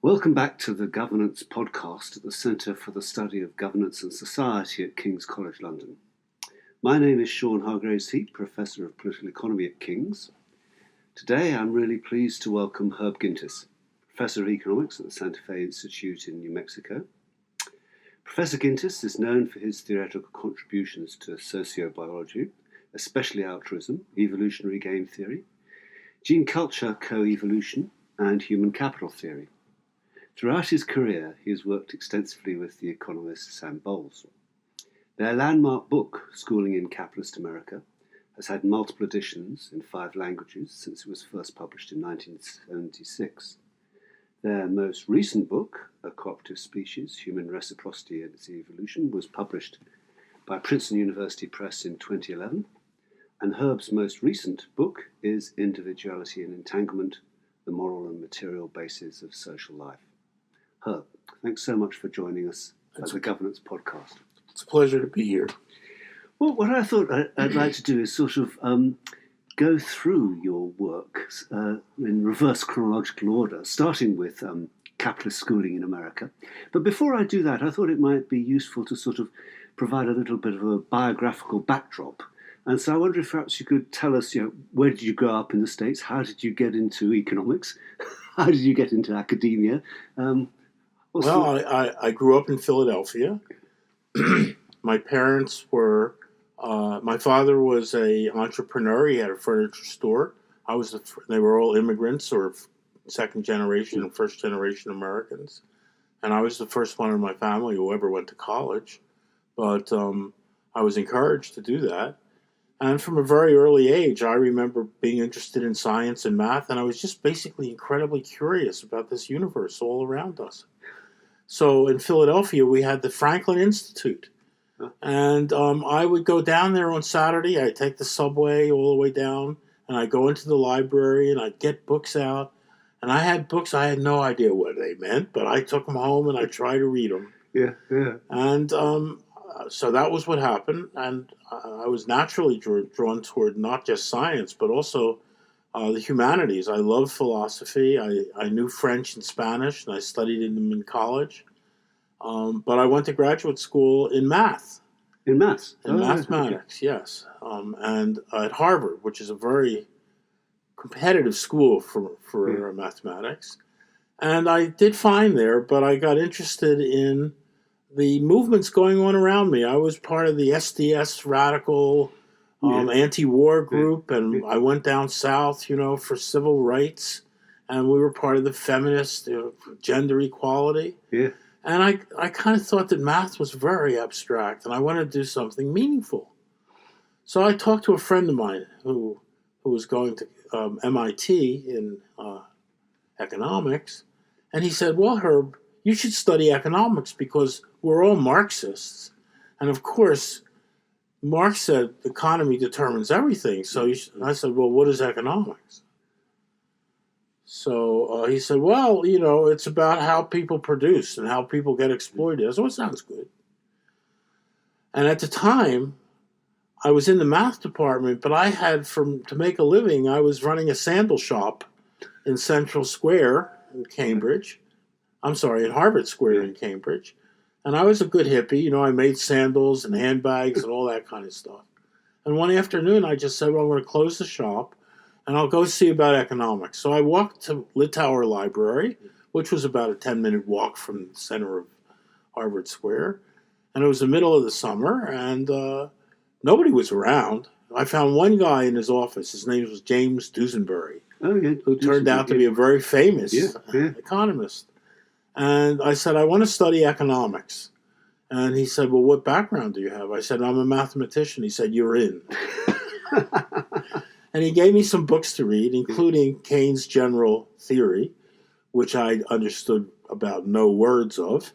Welcome back to the Governance podcast at the Centre for the Study of Governance and Society at King's College London. My name is Shaun Hargreaves Heap, Professor of Political Economy at King's. Today I'm really pleased to welcome Herbert Gintis, Professor of Economics at the Santa Fe Institute in New Mexico. Professor Gintis is known for his theoretical contributions to sociobiology, especially altruism, evolutionary game theory, gene culture coevolution, and human capital theory. Throughout his career, he has worked extensively with the economist Sam Bowles. Their landmark book, Schooling in Capitalist America, has had multiple editions in 5 languages since it was first published in 1976. Their most recent book, A Cooperative Species, Human Reciprocity and its Evolution, was published by Princeton University Press in 2011. And Herb's most recent book is Individuality and Entanglement, the Moral and Material Bases of Social Life. Herb, thanks so much for joining us at the Governance podcast. It's a pleasure to be here. Well, what I thought I'd like to do is sort of go through your work in reverse chronological order, starting with capitalist schooling in America. But before I do that, I thought it might be useful to sort of provide a little bit of a biographical backdrop. And so I wonder if perhaps you could tell us, where did you grow up in the States? How did you get into economics? How did you get into academia? I grew up in Philadelphia. My parents were, my father was an entrepreneur. He had a furniture store. They were all immigrants or second generation and first generation Americans. And I was the first one in my family who ever went to college. But I was encouraged to do that. And from a very early age, I remember being interested in science and math. And I was just basically incredibly curious about this universe all around us. So in Philadelphia, we had the Franklin Institute. And I would go down there on Saturday. I'd take the subway all the way down, and I'd go into the library, and I'd get books out. And I had books. I had no idea what they meant, but I took them home, and I tried to read them. Yeah. And so that was what happened. And I was naturally drawn toward not just science, but also the humanities. I love philosophy. I knew French and Spanish, and I studied them in college. But I went to graduate school in math. In maths? In mathematics, okay. Yes. And at Harvard, which is a very competitive school for mathematics. And I did fine there, but I got interested in the movements going on around me. I was part of the SDS radical anti-war group, and I went down south, for civil rights, and we were part of the feminist gender equality. Yeah. And I kind of thought that math was very abstract, and I wanted to do something meaningful. So I talked to a friend of mine who was going to MIT in economics, and he said, "Well, Herb, you should study economics because we're all Marxists, and of course, Marx said the economy determines everything. So I said, well, what is economics? So he said, well, it's about how people produce and how people get exploited. I said, well, it sounds good. And at the time, I was in the math department, but I had, to make a living, I was running a sandal shop in Central Square in Cambridge. I'm sorry, in Harvard Square in Cambridge. And I was a good hippie. I made sandals and handbags and all that kind of stuff. And one afternoon, I just said, well, I'm going to close the shop, and I'll go see about economics. So I walked to Littauer Library, which was about a 10-minute walk from the center of Harvard Square. And it was the middle of the summer, and nobody was around. I found one guy in his office. His name was James Duesenberry, who turned out to be a very famous economist. And I said, I want to study economics. And he said, well, what background do you have? I said, I'm a mathematician. He said, you're in. And he gave me some books to read, including Keynes' General Theory, which I understood about no words of.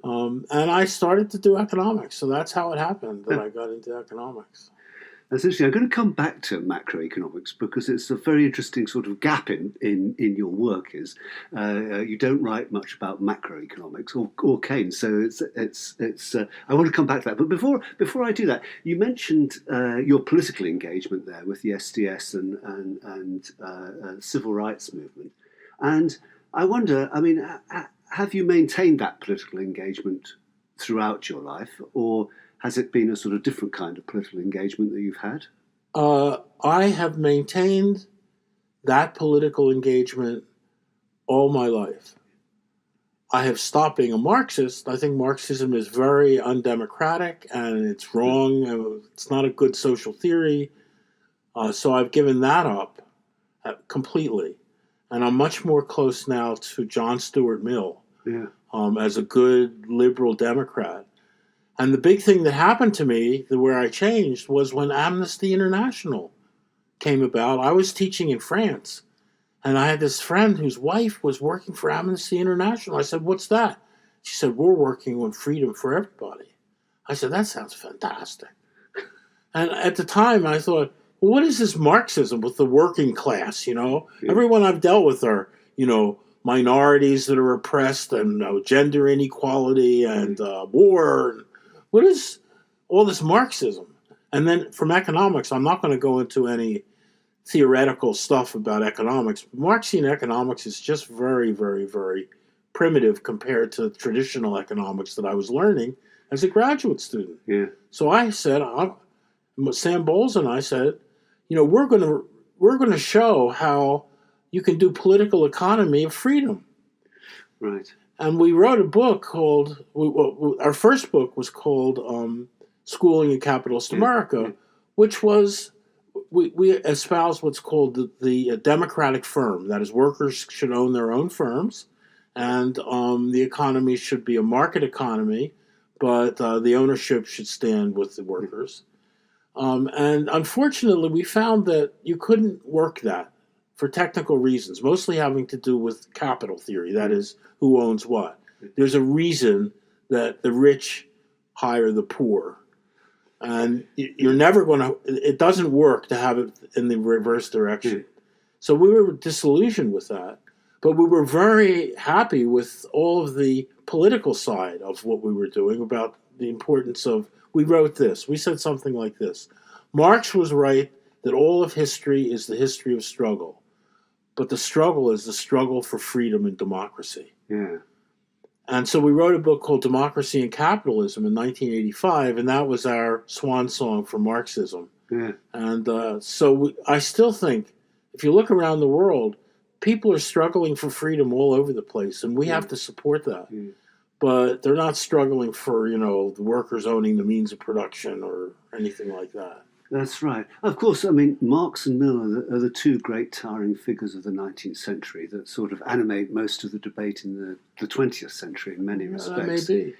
And I started to do economics. So that's how it happened that I got into economics. That's interesting. I'm going to come back to macroeconomics because it's a very interesting sort of gap in your work. Is you don't write much about macroeconomics or Keynes, so it's. I want to come back to that, but before I do that, you mentioned your political engagement there with the SDS and civil rights movement, and I wonder, I mean, have you maintained that political engagement throughout your life, or has it been a sort of different kind of political engagement that you've had? I have maintained that political engagement all my life. I have stopped being a Marxist. I think Marxism is very undemocratic and it's wrong. It's not a good social theory. So I've given that up completely. And I'm much more close now to John Stuart Mill as a good liberal Democrat. And the big thing that happened to me, where I changed, was when Amnesty International came about. I was teaching in France, and I had this friend whose wife was working for Amnesty International. I said, "What's that?" She said, "We're working on freedom for everybody." I said, "That sounds fantastic." And at the time, I thought, well, what is this Marxism with the working class, Everyone I've dealt with are, minorities that are oppressed and gender inequality and war. What is all this Marxism? And then from economics, I'm not going to go into any theoretical stuff about economics. Marxian economics is just very, very, very primitive compared to traditional economics that I was learning as a graduate student. Yeah. So I said, Sam Bowles and I said, we're going to show how you can do political economy of freedom. Right. And we wrote a book called, our first book was called Schooling in Capitalist America, which was, we espoused what's called the democratic firm. That is, workers should own their own firms, and the economy should be a market economy, but the ownership should stand with the workers. And unfortunately, we found that you couldn't work that for technical reasons, mostly having to do with capital theory, that is, who owns what. There's a reason that the rich hire the poor. And you're never going to, it doesn't work to have it in the reverse direction. So we were disillusioned with that, but we were very happy with all of the political side of what we were doing about the importance of, we wrote this, we said something like this: Marx was right that all of history is the history of struggle, but the struggle is the struggle for freedom and democracy. Yeah. And so we wrote a book called Democracy and Capitalism in 1985, and that was our swan song for Marxism. Yeah. And I still think, if you look around the world, people are struggling for freedom all over the place, and we have to support that. But they're not struggling for, the workers owning the means of production or anything like that. That's right. Of course, I mean, Marx and Mill are the two great towering figures of the 19th century that sort of animate most of the debate in the 20th century in many respects. That may be.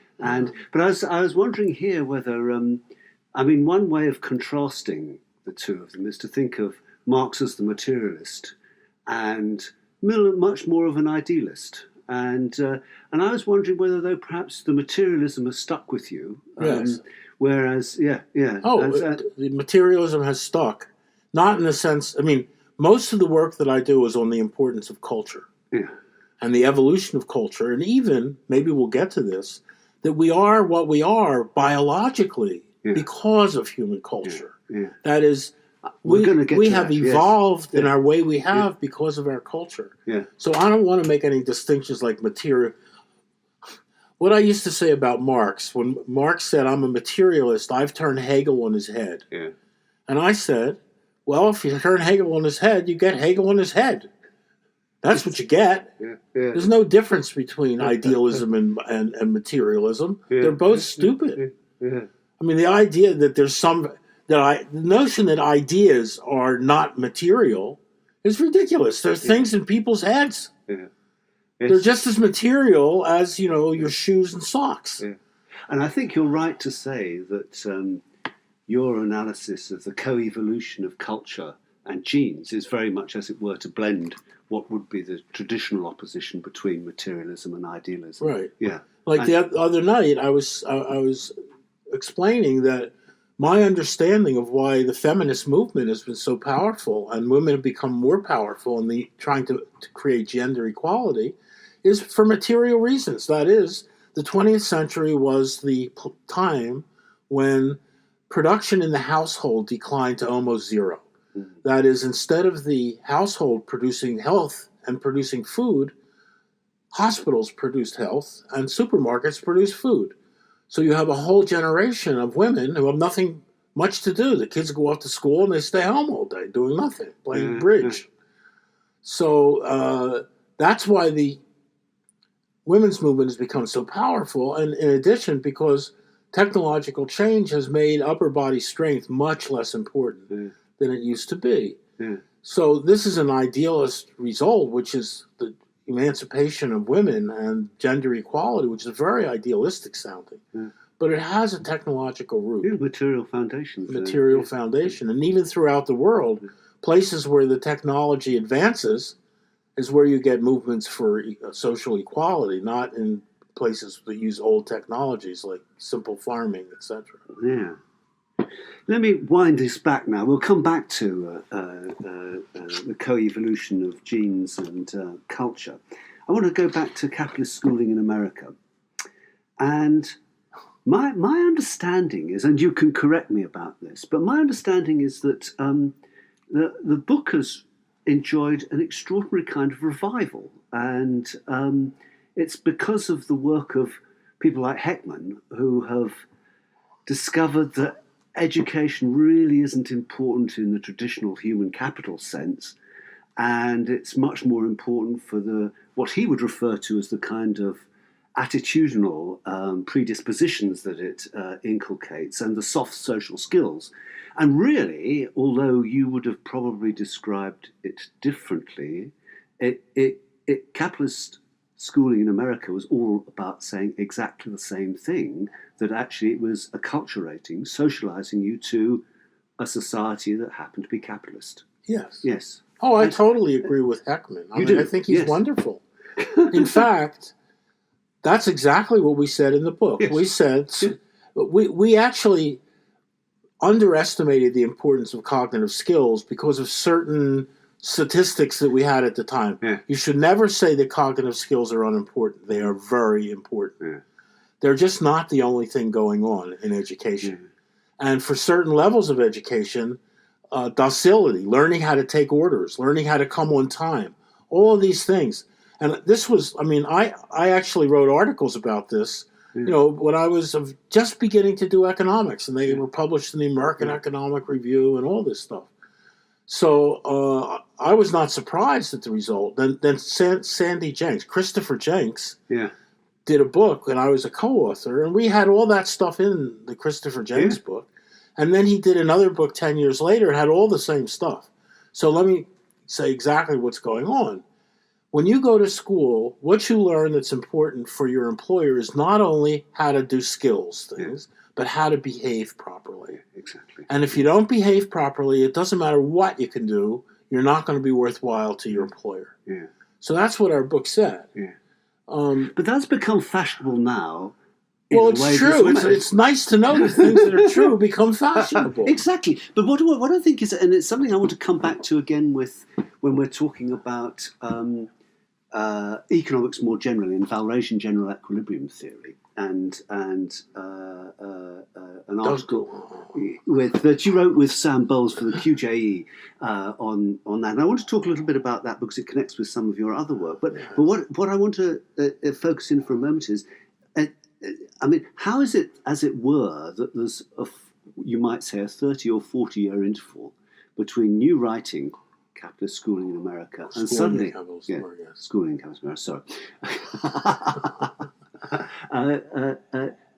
But I was wondering here whether, one way of contrasting the two of them is to think of Marx as the materialist and Mill much more of an idealist. And I was wondering whether, though, perhaps the materialism has stuck with you. Yes. Whereas, the materialism has stuck. Not in the sense, most of the work that I do is on the importance of culture. Yeah. And the evolution of culture. And even, maybe we'll get to this, that we are what we are biologically because of human culture. Yeah. That is, we have evolved in our way we have because of our culture. Yeah. So I don't want to make any distinctions like material. What I used to say about Marx, when Marx said, "I'm a materialist," I've turned Hegel on his head. Yeah. And I said, well, if you turn Hegel on his head, you get Hegel on his head. That's what you get. Yeah. There's no difference between idealism and materialism. They're both stupid. Yeah. The idea that the notion that ideas are not material is ridiculous. There's things in people's heads. Yeah. They're just as material as, your shoes and socks. Yeah. And I think you're right to say that your analysis of the coevolution of culture and genes is very much, as it were, to blend what would be the traditional opposition between materialism and idealism. Right. Yeah. Like the other night, I was explaining that my understanding of why the feminist movement has been so powerful and women have become more powerful in trying to create gender equality is for material reasons. That is, the 20th century was the time when production in the household declined to almost zero. That is, instead of the household producing health and producing food, hospitals produced health, and supermarkets produced food. So you have a whole generation of women who have nothing much to do. The kids go off to school and they stay home all day doing nothing, playing bridge. So that's why the women's movement has become so powerful. And in addition, because technological change has made upper body strength much less important than it used to be. So this is an idealist result, which is the emancipation of women and gender equality, which is very idealistic sounding. But it has a technological root. Material foundations. Material foundation. And even throughout the world, places where the technology advances is where you get movements for social equality, not in places that use old technologies like simple farming, etc. Yeah. Let me wind this back now. We'll come back to the coevolution of genes and culture. I want to go back to capitalist schooling in America. And my understanding is, and you can correct me about this, but my understanding is that the book has enjoyed an extraordinary kind of revival. And it's because of the work of people like Heckman, who have discovered that education really isn't important in the traditional human capital sense, and it's much more important for what he would refer to as the kind of attitudinal predispositions that it inculcates and the soft social skills. And really, although you would have probably described it differently, capitalist schooling in America was all about saying exactly the same thing, that actually it was acculturating, socializing you to a society that happened to be capitalist. Yes. Yes. Oh, I totally agree with Heckman. I think he's wonderful. In fact, that's exactly what we said in the book. Yes. We said, we actually underestimated the importance of cognitive skills because of certain statistics that we had at the time. Yeah. You should never say that cognitive skills are unimportant. They are very important. Yeah. They're just not the only thing going on in education. Yeah. And for certain levels of education, docility, learning how to take orders, learning how to come on time, all of these things. And this was, I actually wrote articles about this, when I was just beginning to do economics, and they were published in the American Economic Review and all this stuff. So I was not surprised at the result. Then Sandy Jenks, Christopher Jenks, did a book, and I was a co-author, and we had all that stuff in the Christopher Jenks book. And then he did another book 10 years later, and had all the same stuff. So let me say exactly what's going on. When you go to school, what you learn that's important for your employer is not only how to do skills things, but how to behave properly. Exactly. And if you don't behave properly, it doesn't matter what you can do, you're not going to be worthwhile to your employer. Yeah. So that's what our book said. Yeah. But that's become fashionable now. Well, it's true. It's nice to know that things that are true become fashionable. Exactly. But what I think is, and it's something I want to come back to again with when we're talking about economics more generally and Walrasian general equilibrium theory, and an article that you wrote with Sam Bowles for the QJE on that. And I want to talk a little bit about that because it connects with some of your other work. But what I want to focus in for a moment is, how is it, as it were, that there's you might say a 30 or 40 year interval between new writing, capitalist schooling in America, and suddenly schooling in capitalist America, sorry,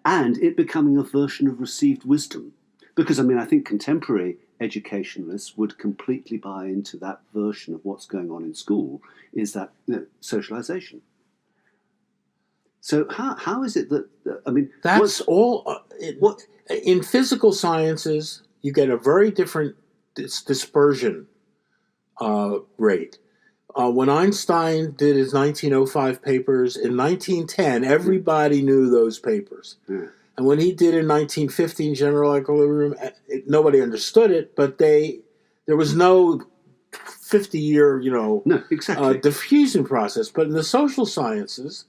and it becoming a version of received wisdom? Because I think contemporary educationalists would completely buy into that version of what's going on in school, is that socialization. So how is it that that's all? In physical sciences, you get a very different dispersion rate. When Einstein did his 1905 papers, in 1910, everybody knew those papers. Yeah. And when he did in 1915 General Equilibrium, nobody understood it, but there was no 50-year, diffusion process. But in the social sciences,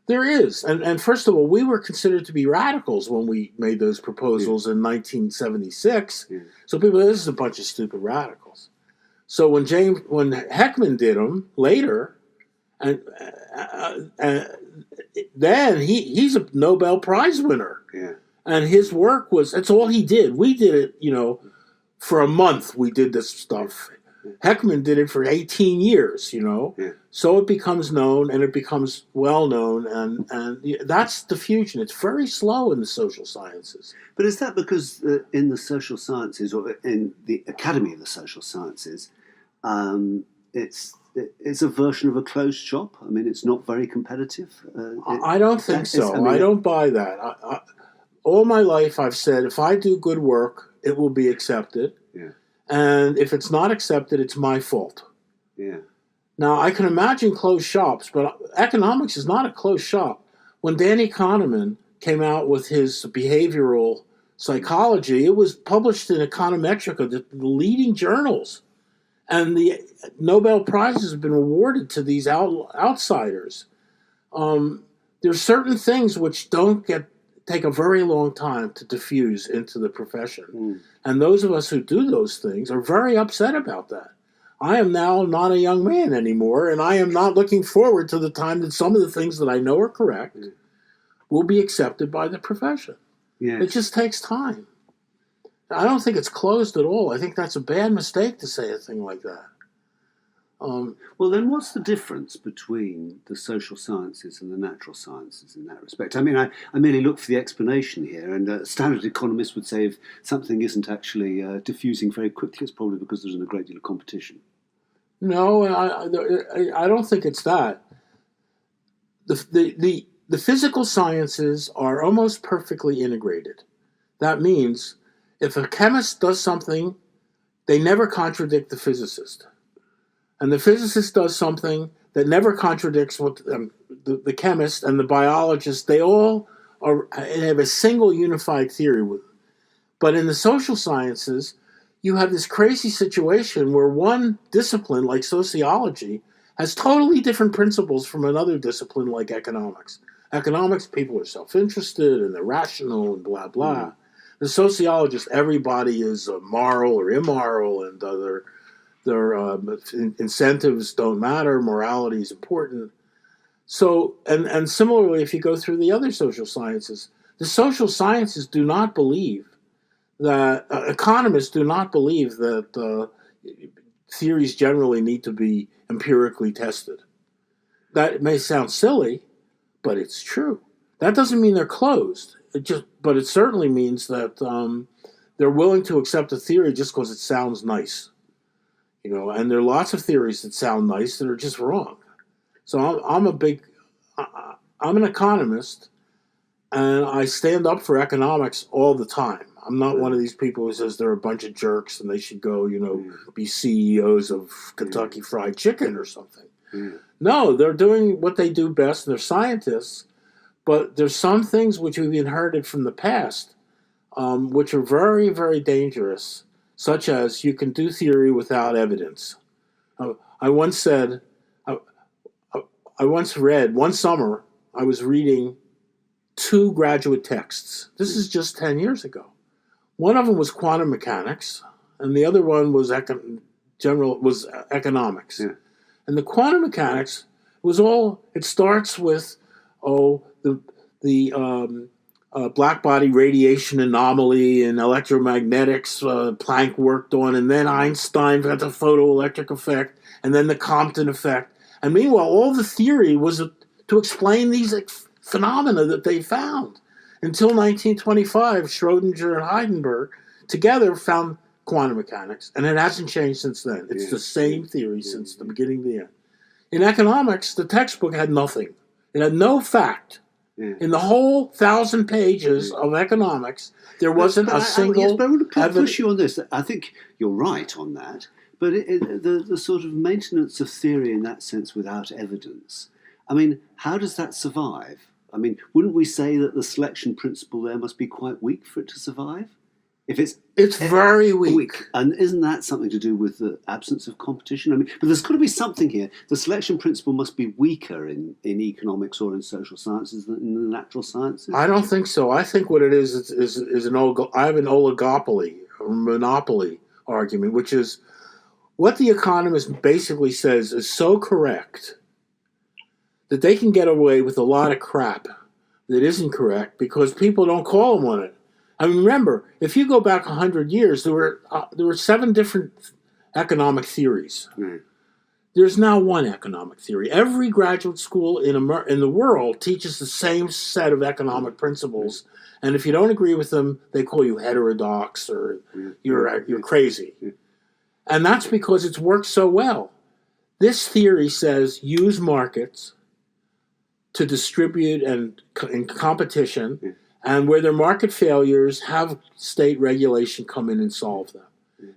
there is. And first of all, we were considered to be radicals when we made those proposals in 1976. Yeah. So people, this is a bunch of stupid radicals. So when Heckman did them later, And then he's a Nobel Prize winner. Yeah. And his work that's all he did. We did it, for a month we did this stuff. Heckman did it for 18 years, Yeah. So it becomes known and it becomes well known, and that's diffusion. It's very slow in the social sciences. But is that because in the social sciences, or in the Academy of the Social Sciences, it's a version of a closed shop? I mean, it's not very competitive? I don't think so. I don't buy that. All my life I've said, if I do good work, it will be accepted. Yeah. And if it's not accepted, it's my fault. Yeah. Now, I can imagine closed shops, but economics is not a closed shop. When Danny Kahneman came out with his behavioral psychology, it was published in Econometrica, the leading journals. And the Nobel Prizes have been awarded to these outsiders. There's certain things which take a very long time to diffuse into the profession. Mm. And those of us who do those things are very upset about that. I am now not a young man anymore, and I am not looking forward to the time that some of the things that I know are correct will be accepted by the profession. Yes. It just takes time. I don't think it's closed at all. I think that's a bad mistake to say a thing like that. Well, then what's the difference between the social sciences and the natural sciences in that respect? I mean, I merely look for the explanation here, and a standard economist would say if something isn't actually diffusing very quickly, it's probably because there's a great deal of competition. No, I don't think it's that. The physical sciences are almost perfectly integrated. That means if a chemist does something, they never contradict the physicist. And the physicist does something that never contradicts what the chemist and the biologist, they all have a single unified theory. But in the social sciences, you have this crazy situation where one discipline, like sociology, has totally different principles from another discipline like economics. Economics, people are self-interested and they're rational and blah, blah. Mm. The sociologist, everybody is moral or immoral, and their incentives don't matter. Morality is important. So, and similarly, if you go through the other social sciences, the social sciences do not believe that, economists do not believe that theories generally need to be empirically tested. That may sound silly, but it's true. That doesn't mean they're closed. But it certainly means that they're willing to accept a theory just because it sounds nice. And there are lots of theories that sound nice that are just wrong. So I'm an economist, and I stand up for economics all the time. I'm not one of these people who says they're a bunch of jerks and they should go, be CEOs of Kentucky Fried Chicken or something. No, they're doing what they do best, and they're scientists. But there's some things which we've inherited from the past, which are very, very dangerous, such as you can do theory without evidence. I once read, one summer, I was reading 2 graduate texts. This is just 10 years ago. One of them was quantum mechanics, and the other one was economics. Yeah. And the quantum mechanics it starts with, the black body radiation anomaly and electromagnetics Planck worked on, and then Einstein got the photoelectric effect, and then the Compton effect. And meanwhile, all the theory was to explain these phenomena that they found. Until 1925, Schrodinger and Heisenberg together found quantum mechanics, and it hasn't changed since then. It's the same theory since the beginning to the end. In economics, the textbook had nothing. It had no fact. Yeah. In the whole 1,000 pages of economics, there wasn't a single. Yes, but I want to push you on this. I think you're right on that. But the sort of maintenance of theory in that sense without evidence, I mean, how does that survive? I mean, wouldn't we say that the selection principle there must be quite weak for it to survive? If it's very weak. And isn't that something to do with the absence of competition? I mean, but there's got to be something here. The selection principle must be weaker in economics or in social sciences than in the natural sciences. I don't think so. I think what it is I have an oligopoly or monopoly argument, which is what the economist basically says is so correct that they can get away with a lot of crap that isn't correct because people don't call them on it. I mean, remember, if you go back 100 years, there were 7 different economic theories. Right. There's now one economic theory. Every graduate school in the world teaches the same set of economic principles, and if you don't agree with them, they call you heterodox or you're crazy. And that's because it's worked so well. This theory says use markets to distribute and in competition, and where there are market failures, have state regulation come in and solve them.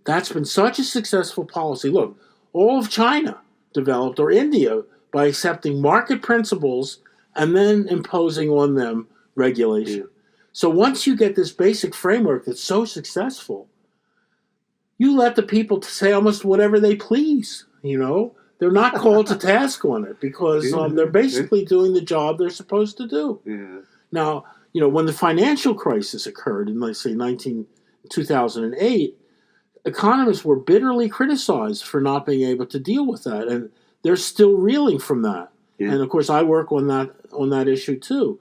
That's been such a successful policy. Look, all of China developed, or India, by accepting market principles and then imposing on them regulation. So once you get this basic framework that's so successful, you let the people say almost whatever they please, you know? They're not called to task on it because they're basically doing the job they're supposed to do. Yeah. Now, you know, when the financial crisis occurred in, let's say, 2008, economists were bitterly criticized for not being able to deal with that, and they're still reeling from that. Yeah. And of course, I work on that issue too.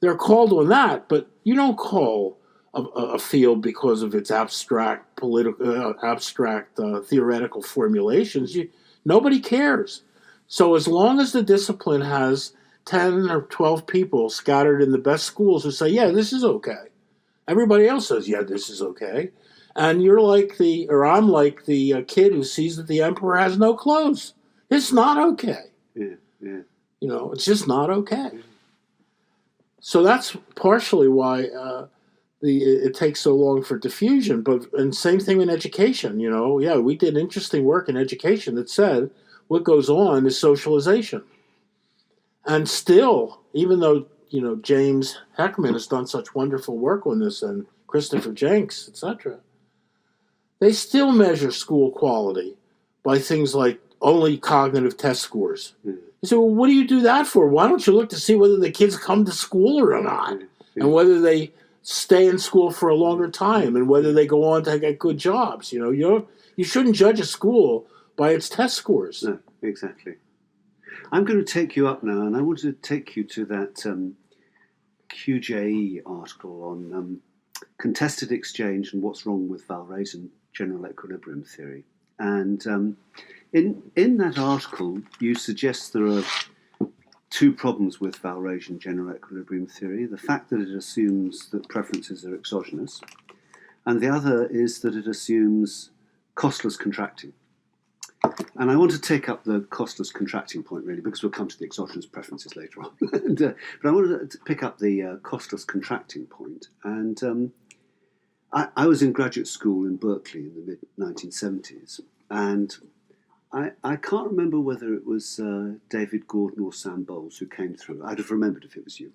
They're called on that, but you don't call a field because of its abstract theoretical formulations. Nobody cares. So as long as the discipline has 10 or 12 people scattered in the best schools who say, yeah, this is okay. Everybody else says, yeah, this is okay. And I'm like the kid who sees that the emperor has no clothes. It's not okay. Yeah. You know, it's just not okay. So that's partially why it takes so long for diffusion. And same thing in education. You know, yeah, we did interesting work in education that said what goes on is socialization. And still, even though, you know, James Heckman has done such wonderful work on this, and Christopher Jenks, etc., they still measure school quality by things like only cognitive test scores. You say, well, what do you do that for? Why don't you look to see whether the kids come to school or not, and whether they stay in school for a longer time, and whether they go on to get good jobs? You know, you shouldn't judge a school by its test scores. No, exactly. I'm going to take you up now, and I want to take you to that QJE article on contested exchange and what's wrong with Valray's general equilibrium theory. And in that article, you suggest there are 2 problems with Valray's general equilibrium theory. The fact that it assumes that preferences are exogenous, and the other is that it assumes costless contracting. And I want to take up the costless contracting point, really, because we'll come to the exogenous preferences later on. But I wanted to pick up the costless contracting point. And I was in graduate school in Berkeley in the mid-1970s, and I can't remember whether it was David Gordon or Sam Bowles who came through. I'd have remembered if it was you.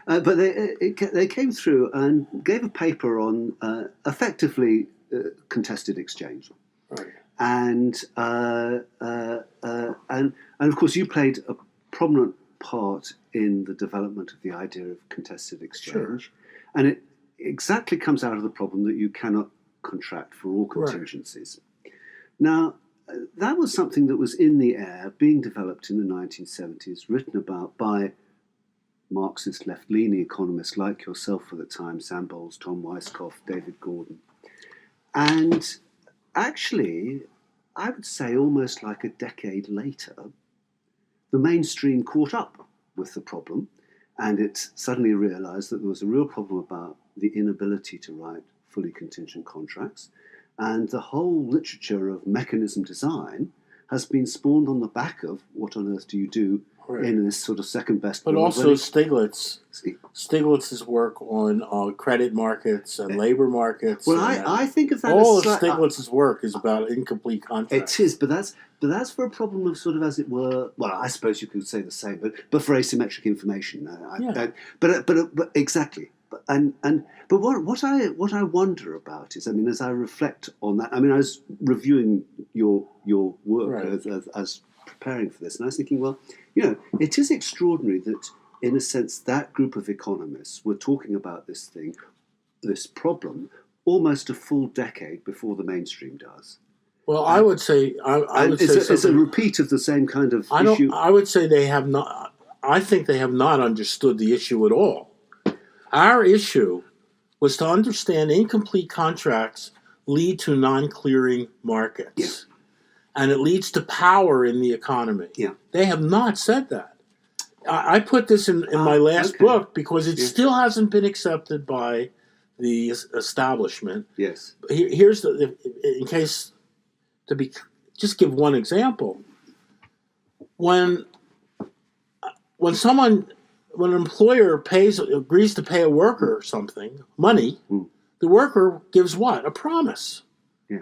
But they came through and gave a paper on effectively contested exchange. Right. And of course, you played a prominent part in the development of the idea of contested exchange. Sure. And it exactly comes out of the problem that you cannot contract for all contingencies. Right. Now, that was something that was in the air, being developed in the 1970s, written about by Marxist left-leaning economists like yourself at the time, Sam Bowles, Tom Weisskopf, David Gordon. And actually, I would say almost like a decade later, the mainstream caught up with the problem, and it suddenly realized that there was a real problem about the inability to write fully contingent contracts, and the whole literature of mechanism design has been spawned on the back of what on earth do you do in this sort of second best. But also Stiglitz's work on credit markets and labor markets. Well, I think of that all as of Stiglitz's work is about incomplete contracts. It is, but that's for a problem of sort of, as it were. Well, I suppose you could say the same, but for asymmetric information. But exactly. But what I wonder about is, I mean, as I reflect on that, I mean, I was reviewing your work as preparing for this, and I was thinking, well, you know, it is extraordinary that, in a sense, that group of economists were talking about this problem, almost a full decade before the mainstream does. Well, I would say it's a repeat of the same kind of issue. I would say they have not. I think they have not understood the issue at all. Our issue was to understand incomplete contracts lead to non-clearing markets, and it leads to power in the economy. Yeah. They have not said that. I put this in my last book because it still hasn't been accepted by the establishment. Yes. Here's in case just give one example. When an employer agrees to pay a worker something, money, the worker gives what? A promise. Yeah.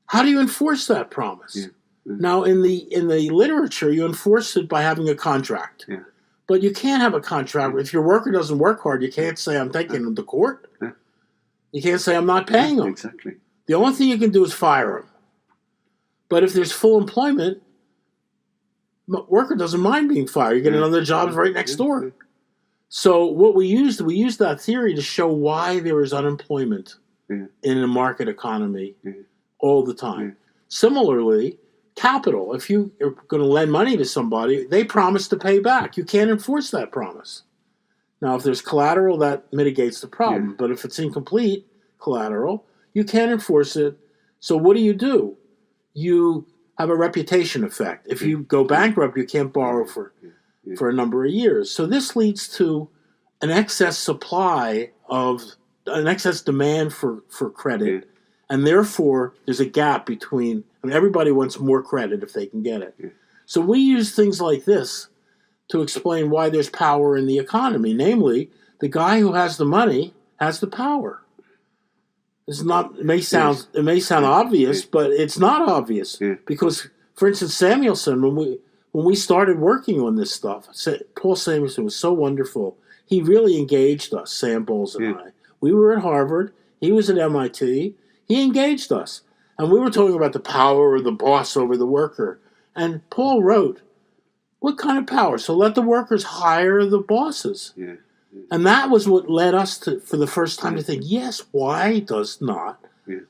How do you enforce that promise? Yeah. Now, in the literature, you enforce it by having a contract. Yeah. But you can't have a contract. If your worker doesn't work hard, you can't say, I'm taking him to court. Yeah. You can't say, I'm not paying him. Exactly. The only thing you can do is fire him. But if there's full employment, the worker doesn't mind being fired. You get another job right next door. So what we used that theory to show why there is unemployment in a market economy all the time. Similarly, capital. If you are going to lend money to somebody, they promise to pay back. You can't enforce that promise. Now, if there's collateral, that mitigates the problem. But if it's incomplete collateral, you can't enforce it. So what do? You have a reputation effect. If you go bankrupt, you can't borrow for a number of years. So this leads to an excess demand for credit. And therefore, there's a gap between, everybody wants more credit if they can get it. So we use things like this to explain why there's power in the economy. Namely, the guy who has the money has the power. It may sound obvious, but it's not obvious. Because, for instance, Samuelson, when we started working on this stuff, Paul Samuelson was so wonderful. He really engaged us, Sam Bowles and I. We were at Harvard. He was at MIT. He engaged us. And we were talking about the power of the boss over the worker. And Paul wrote, what kind of power? So let the workers hire the bosses. And that was what led us to, for the first time, to think, yes, why does not?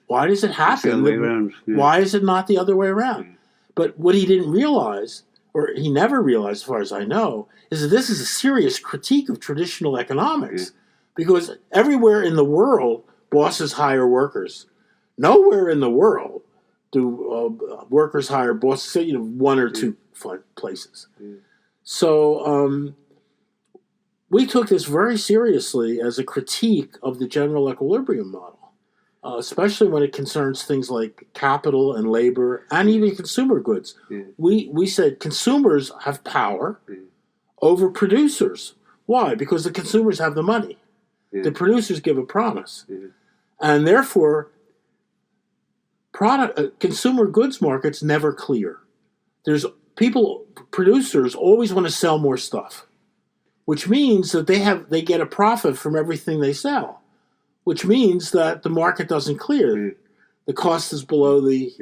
Why does it happen? The other way around. Why is it not the other way around? But what he didn't realize, or he never realized as far as I know, is that this is a serious critique of traditional economics. Because everywhere in the world, bosses hire workers. Nowhere in the world do workers hire bosses, one or two places. So we took this very seriously as a critique of the general equilibrium model, especially when it concerns things like capital and labor and even consumer goods. We said consumers have power over producers. Why? Because the consumers have the money. The producers give a promise. And therefore, consumer goods markets never clear. Producers always want to sell more stuff, which means that they get a profit from everything they sell, which means that the market doesn't clear. The cost is below the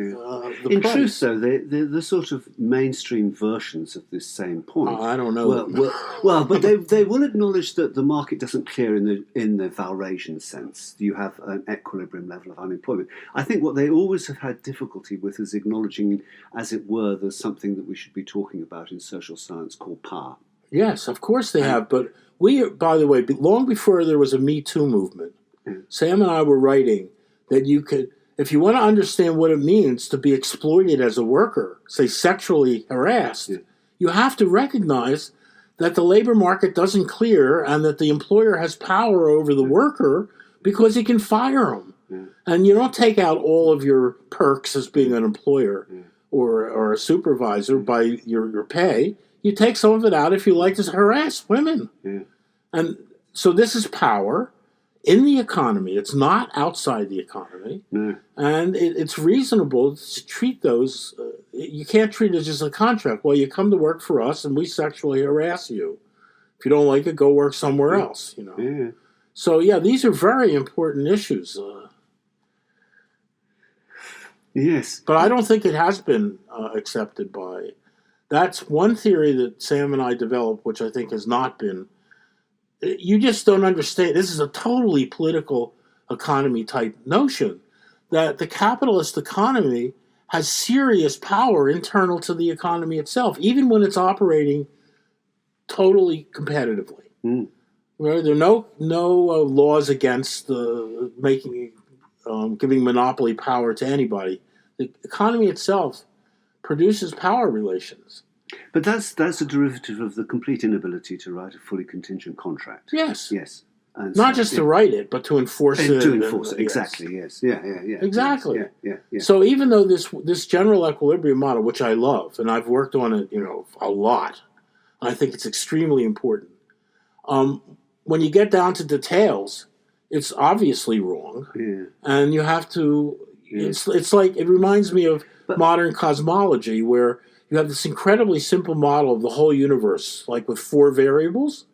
In price. truth, though, the sort of mainstream versions of this same point. I don't know. Well, but they will acknowledge that the market doesn't clear in the Valrasian sense. You have an equilibrium level of unemployment. I think what they always have had difficulty with is acknowledging, as it were, there's something that we should be talking about in social science called power. Yes, of course they have. But by the way, long before there was a Me Too movement, Sam and I were writing that you could, if you want to understand what it means to be exploited as a worker, say sexually harassed, you have to recognize that the labor market doesn't clear and that the employer has power over the worker because he can fire him. And you don't take out all of your perks as being an employer or a supervisor by your pay. You take some of it out if you like to harass women. And so this is power in the economy. It's not outside the economy. And it's reasonable to treat those. You can't treat it as a contract. Well, you come to work for us and we sexually harass you. If you don't like it, go work somewhere else. So these are very important issues. Yes. But I don't think it has been accepted by. That's one theory that Sam and I developed, which I think has not been. You just don't understand. This is a totally political economy type notion that the capitalist economy has serious power internal to the economy itself, even when it's operating totally competitively. Mm. Right? There are no laws against giving monopoly power to anybody. The economy itself produces power relations. But that's a derivative of the complete inability to write a fully contingent contract. Yes. Yes. And Not just to write it, but to enforce it. To enforce it, exactly, yes. Yeah. Exactly. Yeah. So even though this general equilibrium model, which I love, and I've worked on it, a lot, I think it's extremely important. When you get down to details, it's obviously wrong, and you have to. Yeah. It's like, it reminds me of modern cosmology, where you have this incredibly simple model of the whole universe, like with 4 variables.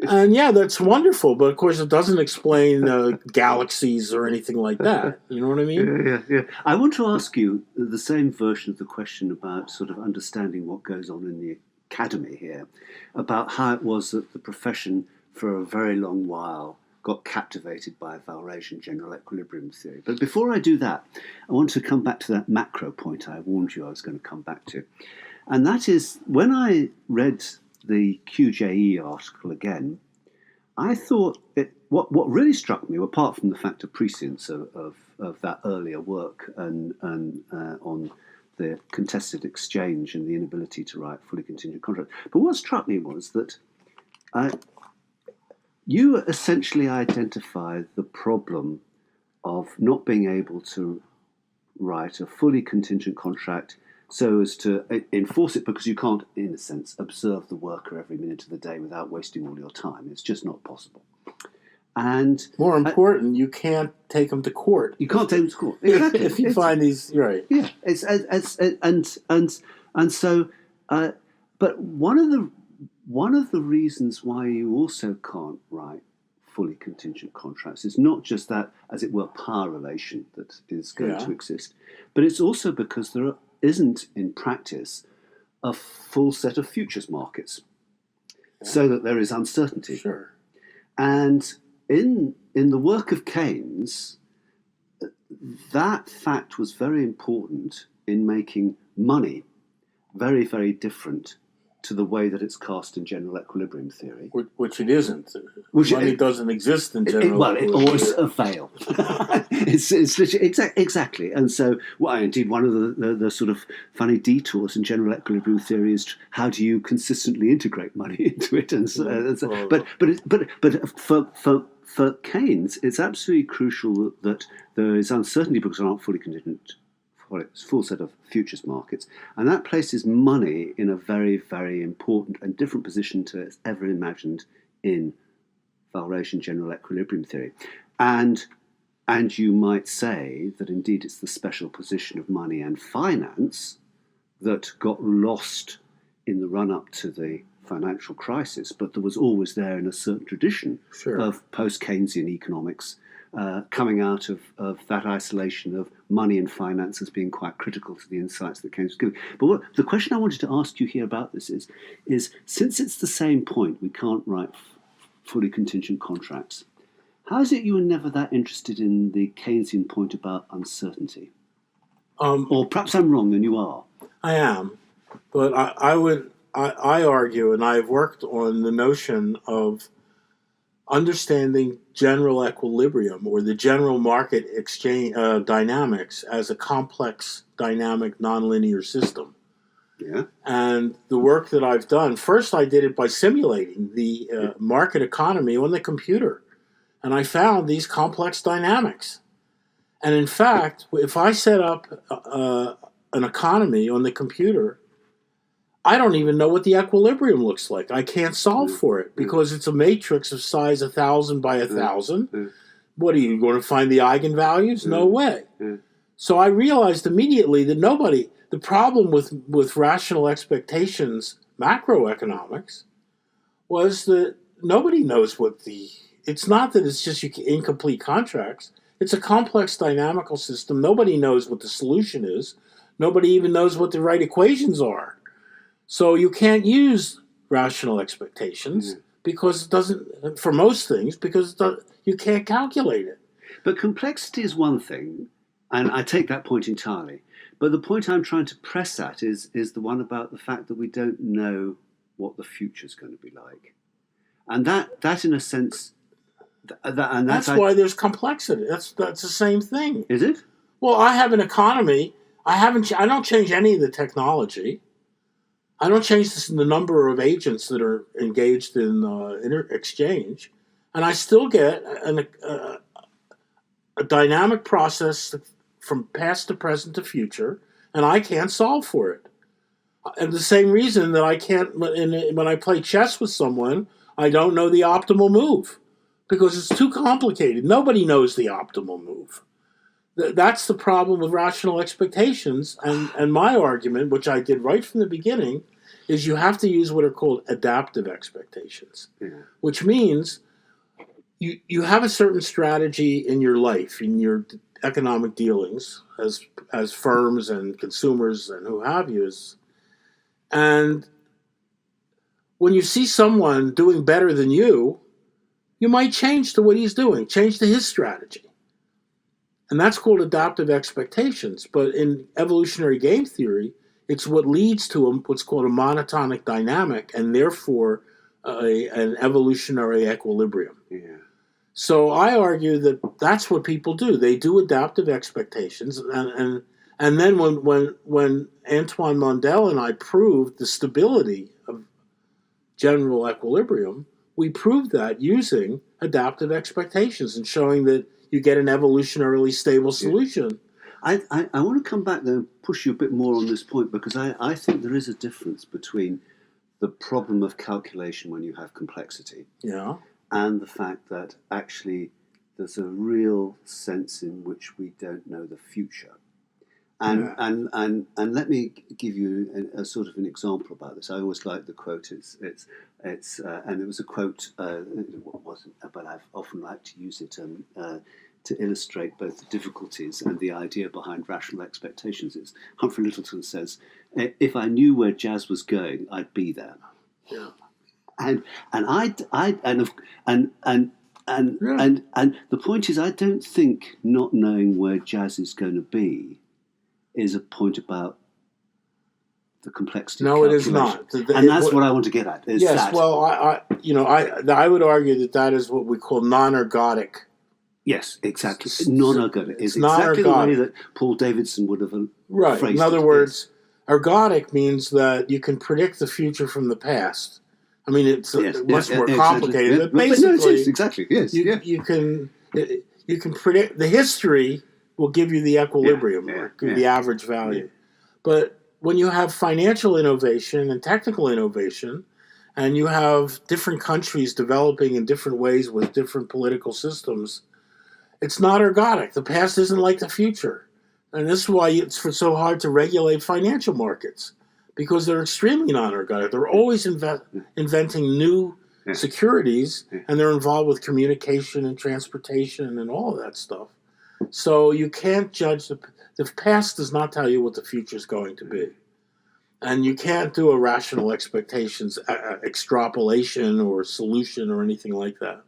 And yeah, that's wonderful, but of course it doesn't explain galaxies or anything like that. You know what I mean? Yeah. I want to ask you the same version of the question about sort of understanding what goes on in the academy here, about how it was that the profession for a very long while got captivated by Walrasian general equilibrium theory. But before I do that, I want to come back to that macro point I warned you I was going to come back to. And that is, when I read the QJE article again, I thought what really struck me, apart from the fact of prescience of that earlier work and on the contested exchange and the inability to write fully contingent contracts, but what struck me was that you essentially identified the problem of not being able to write a fully contingent contract so as to enforce it, because you can't, in a sense, observe the worker every minute of the day without wasting all your time. It's just not possible. And more important, you can't take them to court. You can't take them to court. Exactly. If you find these, right? Yeah. But one of the reasons why you also can't write fully contingent contracts is not just that, as it were, power relation that is going to exist, but it's also because there isn't in practice a full set of futures markets, so that there is uncertainty. Sure. And in the work of Keynes, that fact was very important in making money very, very different to the way that it's cast in general equilibrium theory. Which it isn't. Money doesn't exist in general equilibrium. Well, it always a veil. It's literally, exactly. And so, indeed, one of the sort of funny detours in general equilibrium theory is how do you consistently integrate money into it? But for Keynes, it's absolutely crucial that there is uncertainty because there aren't fully contingent. Well, it's a full set of futures markets, and that places money in a very, very important and different position to it's ever imagined in Walrasian general equilibrium theory. And you might say that indeed it's the special position of money and finance that got lost in the run-up to the financial crisis, but there was always there in a certain tradition of post-Keynesian economics, coming out of that isolation of money and finance as being quite critical to the insights that Keynes was giving. But the question I wanted to ask you here about this is since it's the same point, we can't write fully contingent contracts, how is it you were never that interested in the Keynesian point about uncertainty? Or perhaps I'm wrong and you are. I am, but I argue, and I've worked on the notion of understanding general equilibrium or the general market exchange dynamics as a complex, dynamic, nonlinear system. Yeah. And the work that I've done, first I did it by simulating the market economy on the computer. And I found these complex dynamics. And in fact, if I set up an economy on the computer, I don't even know what the equilibrium looks like. I can't solve for it because it's a matrix of size 1,000 by 1,000. What are you going to find the eigenvalues? No way. So I realized immediately that the problem with rational expectations, macroeconomics, was that nobody knows it's not that it's just incomplete contracts. It's a complex dynamical system. Nobody knows what the solution is. Nobody even knows what the right equations are. So you can't use rational expectations because it doesn't, for most things, because you can't calculate it. But complexity is one thing, and I take that point entirely. But the point I'm trying to press at is the one about the fact that we don't know what the future's going to be like. And that in a sense, that's why there's complexity. That's the same thing. Is it? Well, I have an economy. I don't change any of the technology. I don't change the number of agents that are engaged in exchange, and I still get a dynamic process from past to present to future, and I can't solve for it. And the same reason that I can't, when I play chess with someone, I don't know the optimal move because it's too complicated. Nobody knows the optimal move. That's the problem with rational expectations. And my argument, which I did right from the beginning, is you have to use what are called adaptive expectations, which means you have a certain strategy in your life, in your economic dealings as firms and consumers and who have you. And when you see someone doing better than you might change to what he's doing, change to his strategy. And that's called adaptive expectations. But in evolutionary game theory, it's what leads to what's called a monotonic dynamic and therefore an evolutionary equilibrium. Yeah. So I argue that that's what people do. They do adaptive expectations. And then when Antoine Mondel and I proved the stability of general equilibrium, we proved that using adaptive expectations and showing that you get an evolutionarily stable solution. I want to come back there and push you a bit more on this point because I think there is a difference between the problem of calculation when you have complexity and the fact that actually there's a real sense in which we don't know the future. And let me give you a sort of an example about this. I always like the quote. And it was a quote. It wasn't, but I've often liked to use it to illustrate both the difficulties and the idea behind rational expectations. It's Humphrey Lyttelton says, "If I knew where jazz was going, I'd be there." Yeah. And the point is, I don't think not knowing where jazz is going to be is a point about the complexity. No, it is not. And that's what I want to get at. Yes, that. Well, I would argue that is what we call non-ergodic. Yes, exactly. Non-ergodic is exactly the way that Paul Davidson would have phrased it. In other words, ergodic means that you can predict the future from the past. I mean, it's much more complicated, but basically, no, it is, exactly. Yes, you can predict the history. Will give you the equilibrium, the average value. Yeah. But when you have financial innovation and technical innovation, and you have different countries developing in different ways with different political systems, it's not ergodic. The past isn't like the future. And this is why it's so hard to regulate financial markets, because they're extremely non-ergodic. They're always inventing new securities, and they're involved with communication and transportation and all of that stuff. So you can't judge the past does not tell you what the future is going to be. And you can't do a rational expectations extrapolation or solution or anything like that.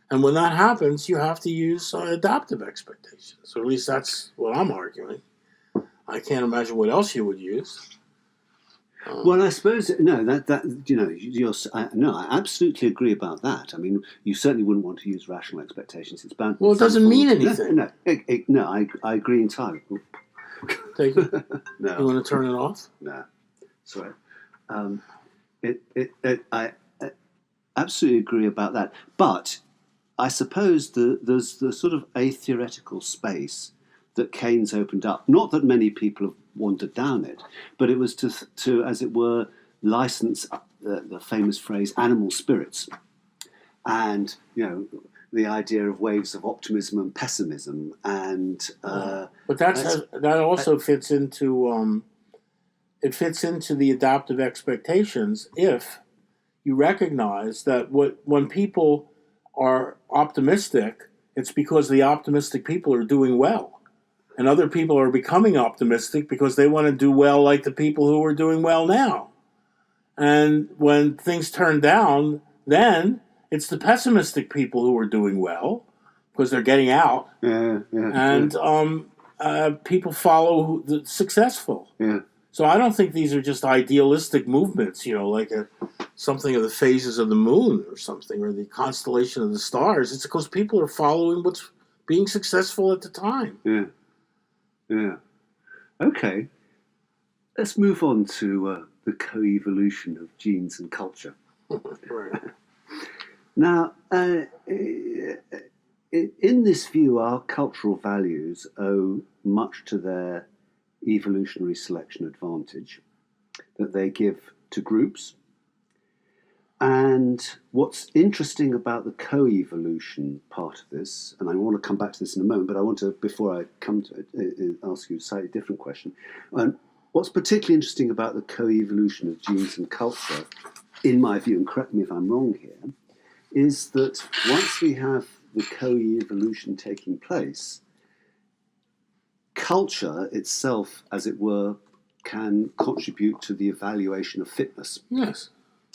And when that happens, you have to use adaptive expectations. Or at least that's what I'm arguing. I can't imagine what else you would use. Well, I suppose I absolutely agree about that. I mean, you certainly wouldn't want to use rational expectations. It's bound. Well, it doesn't mean anything. No, I agree entirely. Take it. No. You want to turn it off? No, sorry. I absolutely agree about that. But I suppose there's the sort of a theoretical space that Keynes opened up. Not that many people have wandered down it, but it was to as it were, license the famous phrase "animal spirits," and the idea of waves of optimism and pessimism, and but that also fits into the adaptive expectations if you recognize that when people are optimistic, it's because the optimistic people are doing well. And other people are becoming optimistic because they want to do well like the people who are doing well now. And when things turn down, then it's the pessimistic people who are doing well because they're getting out. And people follow the successful. Yeah. So I don't think these are just idealistic movements, like something of the phases of the moon or something, or the constellation of the stars. It's because people are following what's being successful at the time. Yeah. Yeah. Okay. Let's move on to the coevolution of genes and culture. Right. Now, in this view, our cultural values owe much to their evolutionary selection advantage that they give to groups. And what's interesting about the co-evolution part of this, and I want to come back to this in a moment, but I want to, before I come to it, ask you a slightly different question. What's particularly interesting about the co-evolution of genes and culture, in my view, and correct me if I'm wrong here, is that once we have the co-evolution taking place, culture itself, as it were, can contribute to the evaluation of fitness. Yes.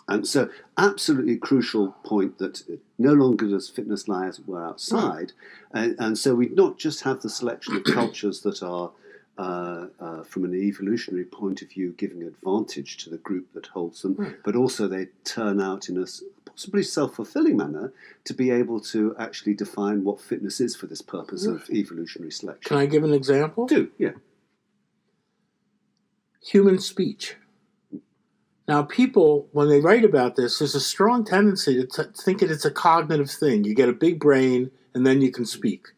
And so, absolutely crucial point that no longer does fitness lie, as it were, outside. And so we not just have the selection of cultures that are, from an evolutionary point of view, giving advantage to the group that holds them, but also they turn out in a possibly self-fulfilling manner to be able to actually define what fitness is for this purpose of evolutionary selection. Can I give an example? Do, yeah. Human speech. Now, people, when they write about this, there's a strong tendency to think it's a cognitive thing. You get a big brain, and then you can speak.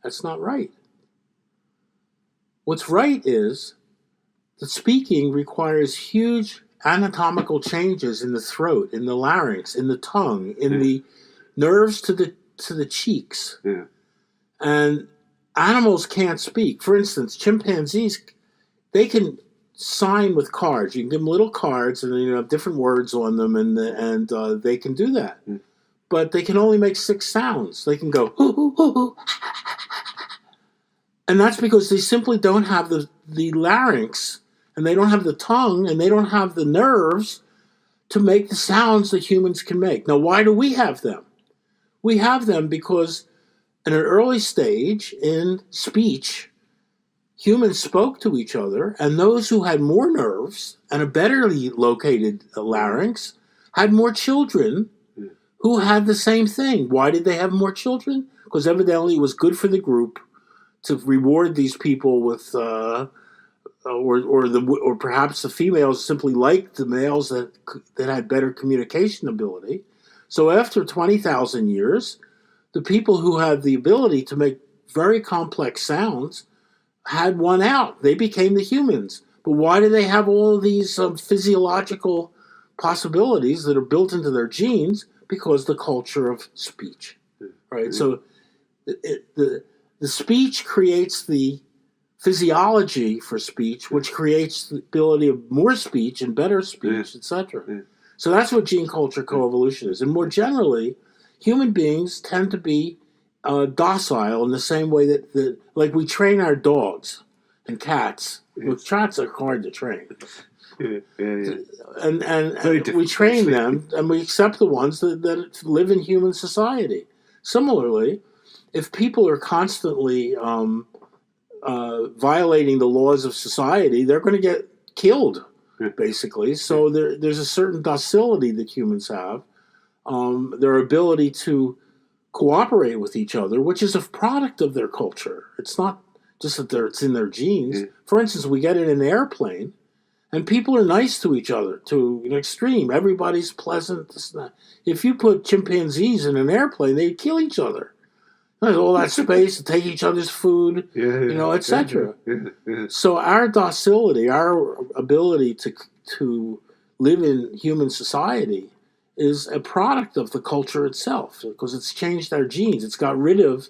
That's not right. What's right is that speaking requires huge anatomical changes in the throat, in the larynx, in the tongue, in the nerves to the cheeks. Yeah. And animals can't speak. For instance, chimpanzees, they can sign with cards. You can give them little cards, and then have different words on them, and they can do that. But they can only make 6 sounds. They can go hoo, hoo, hoo, hoo. And that's because they simply don't have the larynx, and they don't have the tongue, and they don't have the nerves to make the sounds that humans can make. Now, why do we have them? We have them because at an early stage in speech, humans spoke to each other, and those who had more nerves and a better located larynx had more children who had the same thing. Why did they have more children? Because evidently it was good for the group to reward these people with, or perhaps the females simply liked the males that had better communication ability. So after 20,000 years, the people who had the ability to make very complex sounds had won out. They became the humans. But why do they have all of these physiological possibilities that are built into their genes? Because the culture of speech, right? So the speech creates the physiology for speech, which creates the ability of more speech and better speech, etc. So that's what gene culture coevolution is. And more generally, human beings tend to be docile in the same way that like we train our dogs and cats. Well, cats are hard to train. And we train them, and we accept the ones that live in human society. Similarly, if people are constantly violating the laws of society, they're going to get killed, basically. So there's a certain docility that humans have, their ability to cooperate with each other, which is a product of their culture. It's not just that it's in their genes. For instance, we get in an airplane, and people are nice to each other to an extreme. Everybody's pleasant. If you put chimpanzees in an airplane, they'd kill each other. There's all that space to take each other's food, etc. So our docility, our ability to live in human society is a product of the culture itself, because it's changed our genes. It's got rid of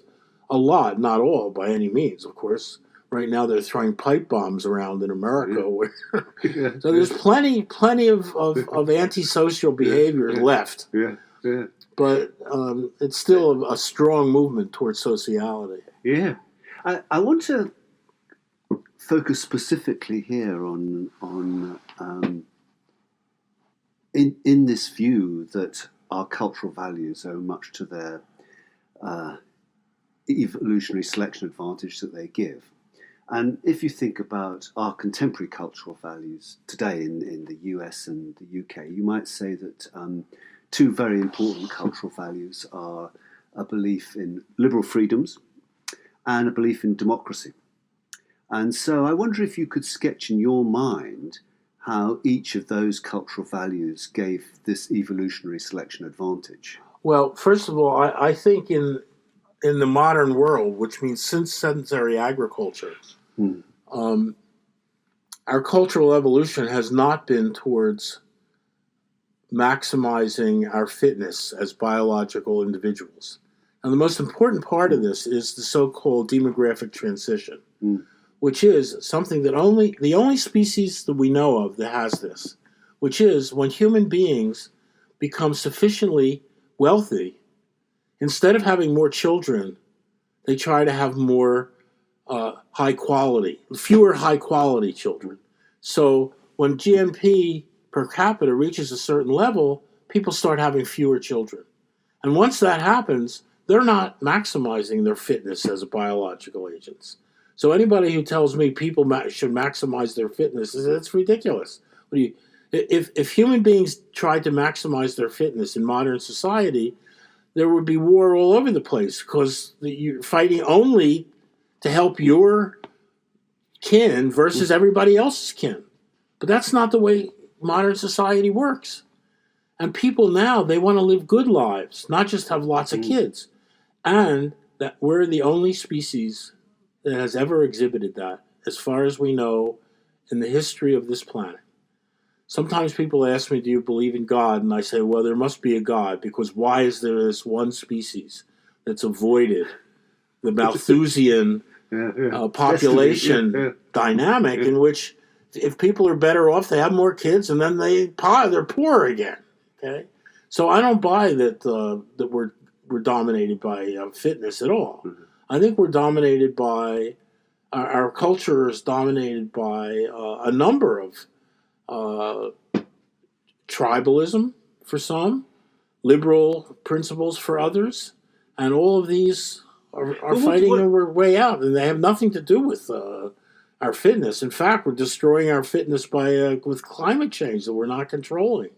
a lot, not all by any means, of course. Right now they're throwing pipe bombs around in America. So there's plenty of antisocial behavior left. But it's still a strong movement towards sociality. Yeah. I want to focus specifically here on in this view that our cultural values owe much to their evolutionary selection advantage that they give. And if you think about our contemporary cultural values today in the US and the UK, you might say that two very important cultural values are a belief in liberal freedoms and a belief in democracy. And so I wonder if you could sketch in your mind how each of those cultural values gave this evolutionary selection advantage. Well, first of all, I think in the modern world, which means since sedentary agriculture, our cultural evolution has not been towards maximizing our fitness as biological individuals. And the most important part of this is the so-called demographic transition, which is something that the only species that we know of that has this, which is when human beings become sufficiently wealthy, instead of having more children, they try to have more fewer high quality children. So when GNP per capita reaches a certain level, people start having fewer children. And once that happens, they're not maximizing their fitness as biological agents. So anybody who tells me people should maximize their fitness, it's ridiculous. If human beings tried to maximize their fitness in modern society, there would be war all over the place because you're fighting only to help your kin versus everybody else's kin. But that's not the way modern society works. And people now, they want to live good lives, not just have lots of kids. And that we're the only species that has ever exhibited that, as far as we know, in the history of this planet. Sometimes people ask me, do you believe in God? And I say, well, there must be a God, because why is there this one species that's avoided the Malthusian population dynamic in which if people are better off, they have more kids, and then they're poor again. Okay, so I don't buy that that we're dominated by fitness at all. I think we're dominated by our culture is dominated by a number of tribalism for some, liberal principles for others, and all of these are fighting their way out, and they have nothing to do with our fitness. In fact, we're destroying our fitness with climate change that we're not controlling.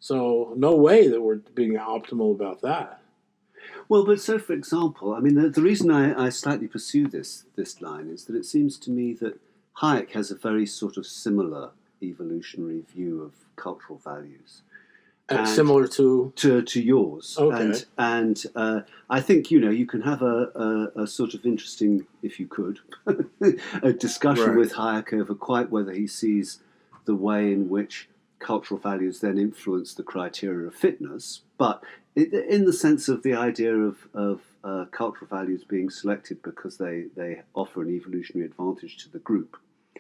So no way that we're being optimal about that. Well, but so for example, I mean, the reason I slightly pursue this line is that it seems to me that Hayek has a very sort of similar evolutionary view of cultural values. Similar to yours. Okay. And I think, you can have a sort of interesting, if you could, a discussion with Hayek over quite whether he sees the way in which cultural values then influence the criteria of fitness, but in the sense of the idea of cultural values being selected because they offer an evolutionary advantage to the group.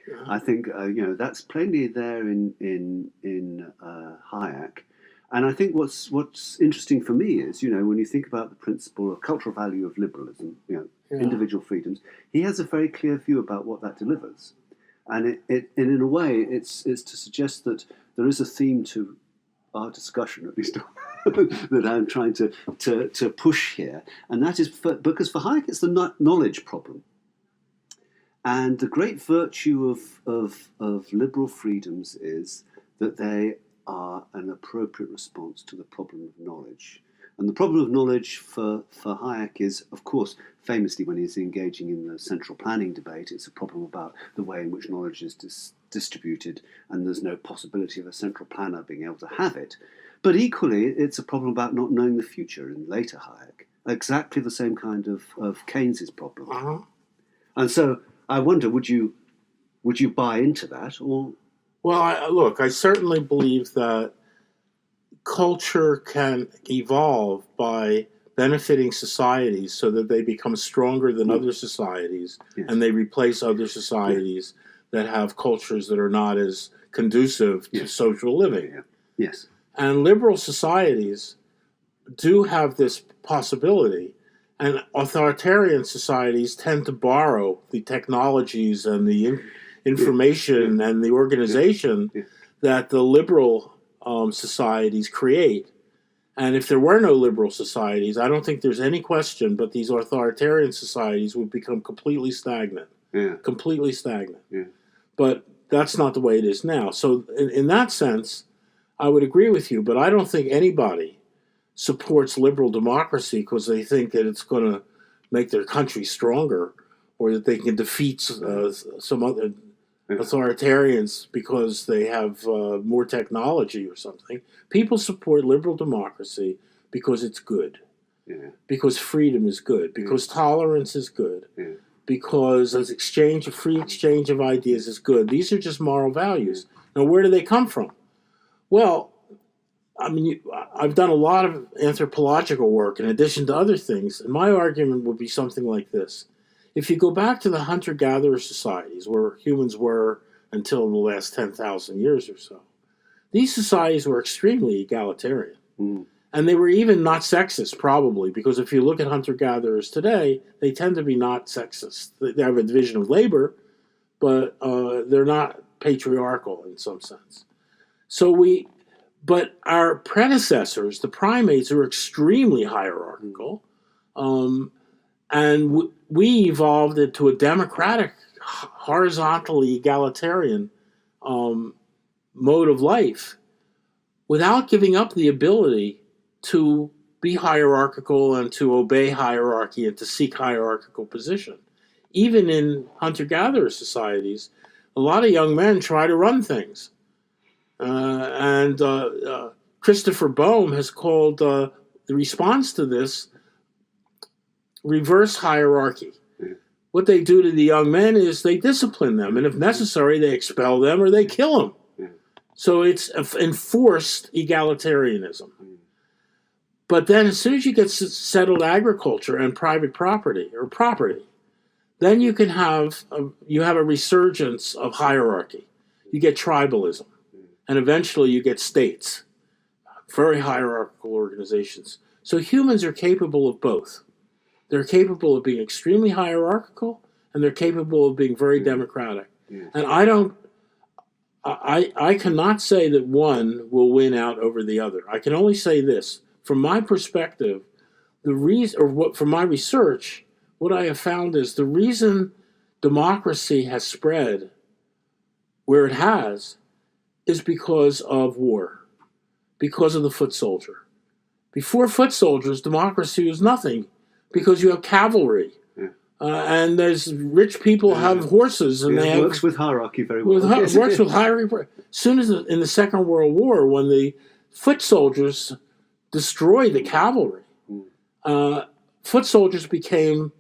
Yeah. I think that's plainly there in Hayek, and I think what's interesting for me is when you think about the principle of cultural value of liberalism, individual freedoms, he has a very clear view about what that delivers, and in a way it's to suggest that there is a theme to our discussion, at least that I'm trying to push here, and that is because for Hayek it's the knowledge problem. And the great virtue of liberal freedoms is that they are an appropriate response to the problem of knowledge. And the problem of knowledge for Hayek is, of course, famously when he's engaging in the central planning debate, it's a problem about the way in which knowledge is distributed, and there's no possibility of a central planner being able to have it. But equally, it's a problem about not knowing the future in later Hayek. Exactly the same kind of Keynes's problem. Uh-huh. And so I wonder, would you buy into that? Or well, I certainly believe that culture can evolve by benefiting societies so that they become stronger than other societies, and they replace other societies that have cultures that are not as conducive to social living. Yes. And liberal societies do have this possibility, and authoritarian societies tend to borrow the technologies and the information and the organization that the liberal societies create, And if there were no liberal societies, I don't think there's any question but these authoritarian societies would become completely stagnant. Yeah. Completely stagnant. Yeah. But that's not the way it is now. So in that sense, I would agree with you, but I don't think anybody supports liberal democracy because they think that it's going to make their country stronger or that they can defeat some other authoritarians because they have more technology or something. People support liberal democracy because it's good, because freedom is good, because tolerance is good, because free exchange of ideas is good. These are just moral values. Now, where do they come from? Well, I mean, I've done a lot of anthropological work in addition to other things, and my argument would be something like this. If you go back to the hunter-gatherer societies where humans were until the last 10,000 years or so, these societies were extremely egalitarian. And they were even not sexist, probably, because if you look at hunter-gatherers today, they tend to be not sexist. They have a division of labor, but they're not patriarchal in some sense. But our predecessors, the primates, are extremely hierarchical, and we evolved into a democratic, horizontally egalitarian mode of life without giving up the ability to be hierarchical and to obey hierarchy and to seek hierarchical position. Even in hunter-gatherer societies, a lot of young men try to run things. And Christopher Boehm has called the response to this reverse hierarchy. What they do to the young men is they discipline them, and if necessary, they expel them or they kill them. So it's enforced egalitarianism. But then as soon as you get settled agriculture and private property, then you can have a resurgence of hierarchy. You get tribalism. And eventually you get states, very hierarchical organizations. So humans are capable of both. They're capable of being extremely hierarchical, and they're capable of being very democratic. And I cannot say that one will win out over the other. I can only say this. From my perspective, from my research, what I have found is the reason democracy has spread where it has is because of war, because of the foot soldier. Before foot soldiers, democracy was nothing because you have cavalry. And there's rich people have horses, and they have, works with hierarchy very well. Works with hierarchy. As soon as in the Second World War, when the foot soldiers destroyed the cavalry, foot soldiers became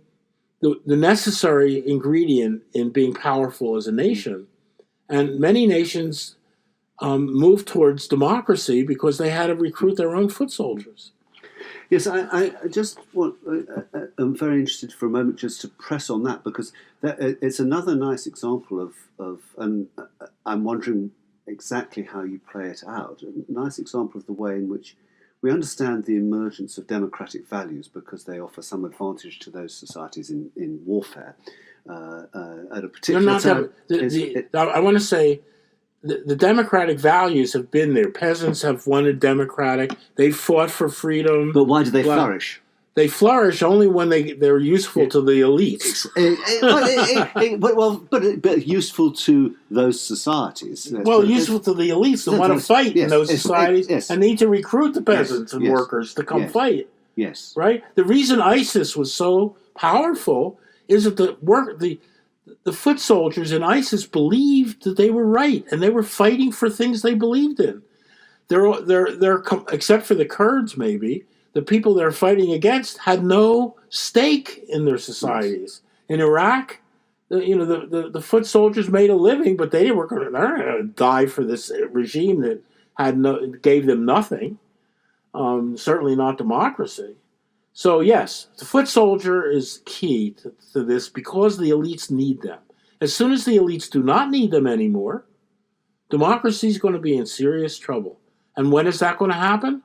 the necessary ingredient in being powerful as a nation. And many nations moved towards democracy because they had to recruit their own foot soldiers. Yes, I just want, I'm very interested for a moment just to press on that, because it's another nice example of, and I'm wondering exactly how you play it out, a nice example of the way in which we understand the emergence of democratic values because they offer some advantage to those societies in warfare. At a particular time. I want to say the democratic values have been there. Peasants have wanted democratic. They fought for freedom. But why do they flourish? They flourish only when they're useful to the elites. But useful to those societies. Useful to the elites that want to fight in those societies and need to recruit the peasants and workers to come fight. Yes. Right? The reason ISIS was so powerful is that the foot soldiers in ISIS believed that they were right, and they were fighting for things they believed in. They're except for the Kurds, maybe, the people they're fighting against had no stake in their societies. In Iraq, the foot soldiers made a living, but they're not going to die for this regime that gave them nothing. Certainly not democracy. So yes, the foot soldier is key to this because the elites need them. As soon as the elites do not need them anymore, democracy is going to be in serious trouble. And when is that going to happen?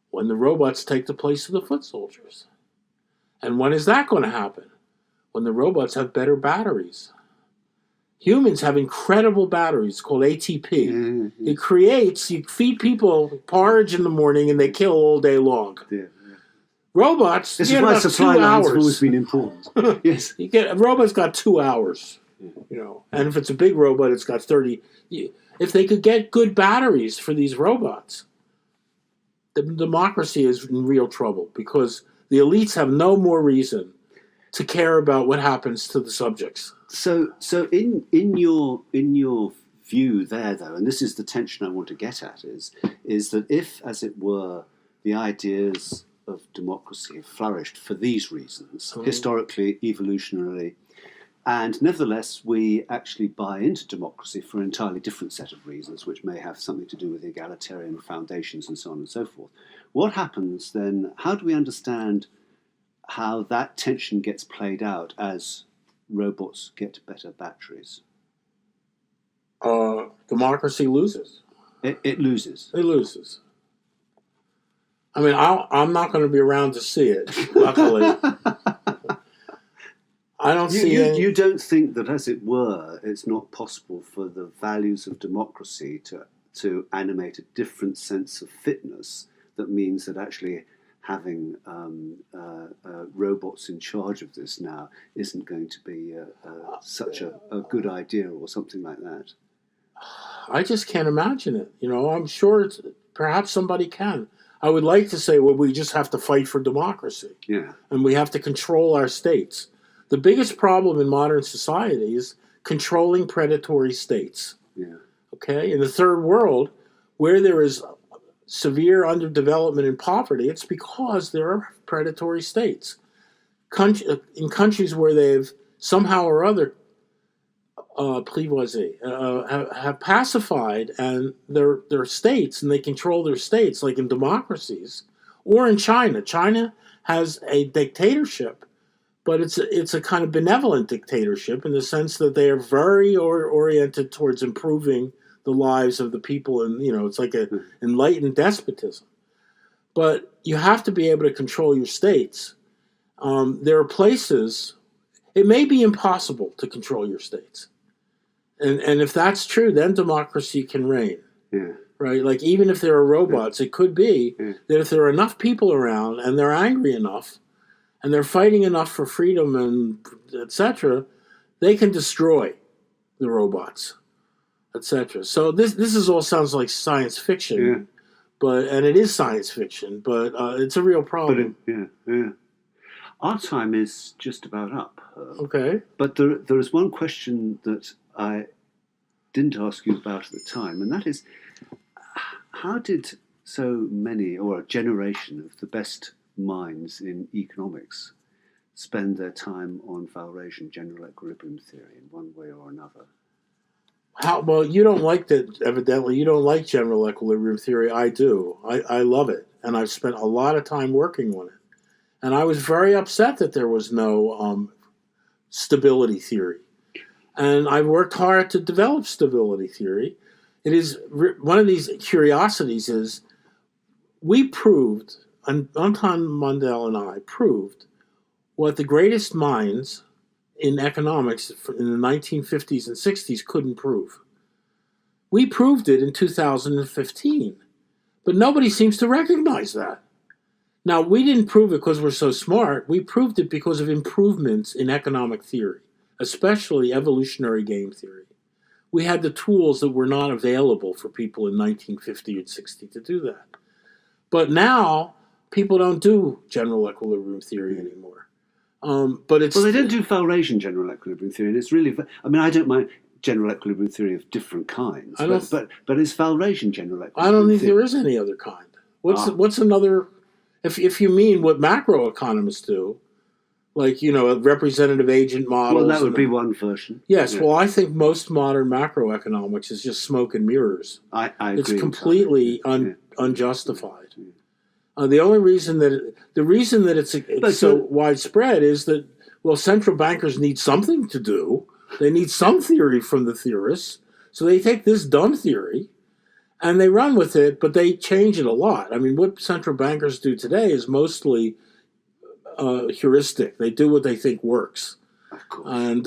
When the robots take the place of the foot soldiers. And when is that going to happen? When the robots have better batteries. Humans have incredible batteries called ATP. It creates, you feed people porridge in the morning and they kill all day long. Robots, this is why supply lines have always been important. Yes. A robot's got 2 hours, and if it's a big robot, it's got 30. If they could get good batteries for these robots, the democracy is in real trouble because the elites have no more reason to care about what happens to the subjects. So in your view there, though, and this is the tension I want to get at, is that if, as it were, the ideas of democracy have flourished for these reasons, historically, evolutionarily, and nevertheless we actually buy into democracy for an entirely different set of reasons, which may have something to do with egalitarian foundations and so on and so forth. What happens then? How do we understand how that tension gets played out as robots get better batteries? Democracy loses. It loses. It loses. I mean, I'm not going to be around to see it, luckily. I don't see you don't think that, as it were, it's not possible for the values of democracy to animate a different sense of fitness that means that actually having robots in charge of this now isn't going to be such a good idea or something like that? I just can't imagine it. I'm sure perhaps somebody can. I would like to say, well, we just have to fight for democracy. Yeah. And we have to control our states. The biggest problem in modern society is controlling predatory states. Yeah. Okay? In the third world, where there is severe underdevelopment and poverty, it's because there are predatory states. In countries where they've somehow or other have pacified and their states, and they control their states, like in democracies, or in China. China has a dictatorship, but it's a kind of benevolent dictatorship in the sense that they are very oriented towards improving the lives of the people, and it's like an enlightened despotism. But you have to be able to control your states. There are places it may be impossible to control your states. And if that's true, then democracy can reign. Yeah. Right? Like, even if there are robots, it could be that if there are enough people around and they're angry enough and they're fighting enough for freedom and etc., they can destroy the robots, etc. So this is all sounds like science fiction, and it is science fiction, but it's a real problem. Our time is just about up. Okay. But there is one question that I didn't ask you about at the time, and that is, how did so many, or a generation of the best minds in economics, spend their time on Walrasian general equilibrium theory in one way or another? Well, you don't like that, evidently. You don't like general equilibrium theory. I do. I love it, and I've spent a lot of time working on it. And I was very upset that there was no stability theory. And I've worked hard to develop stability theory. It is one of these curiosities is we proved, Anton Mundell and I proved, what the greatest minds in economics in the 1950s and 60s couldn't prove. We proved it in 2015, but nobody seems to recognize that. Now, we didn't prove it because we're so smart. We proved it because of improvements in economic theory, especially evolutionary game theory. We had the tools that were not available for people in 1950 and 60 to do that. But now, people don't do general equilibrium theory anymore. But it's... Well, they don't do Walrasian general equilibrium theory, and it's really... I mean, I don't mind general equilibrium theory of different kinds, but it's Walrasian general equilibrium theory. I don't think there is any other kind. What's another... If you mean what macroeconomists do, like, a representative agent model. Well, that would be one version. Yes, well, I think most modern macroeconomics is just smoke and mirrors. I agree. It's completely unjustified. The only reason that it's so widespread is that, well, central bankers need something to do. They need some theory from the theorists. So they take this dumb theory and they run with it, but they change it a lot. I mean, what central bankers do today is mostly heuristic. They do what they think works. Of course. And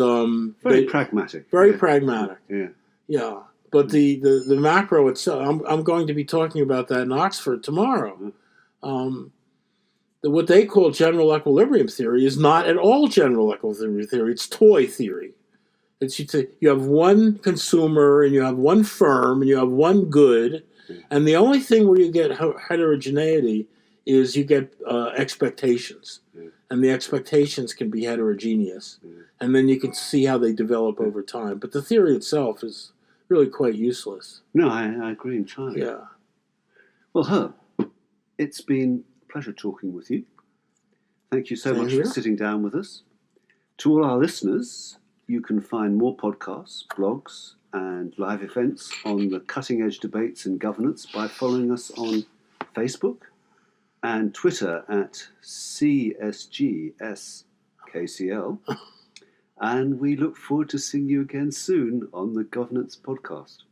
very pragmatic. Very yeah. pragmatic. Yeah. Yeah. But the macro itself, I'm going to be talking about that in Oxford tomorrow. What they call general equilibrium theory is not at all general equilibrium theory. It's toy theory. You have one consumer and you have one firm and you have one good, and the only thing where you get heterogeneity is you get expectations, and the expectations can be heterogeneous, and then you can see how they develop over time. But the theory itself is really quite useless. No, I agree entirely. Yeah. Well, Herb, it's been a pleasure talking with you. Thank you so Same much here. for sitting down with us. To all our listeners, you can find more podcasts, blogs, and live events on the cutting edge debates in governance by following us on Facebook and Twitter at CSGS-KCL. And we look forward to seeing you again soon on the Governance Podcast.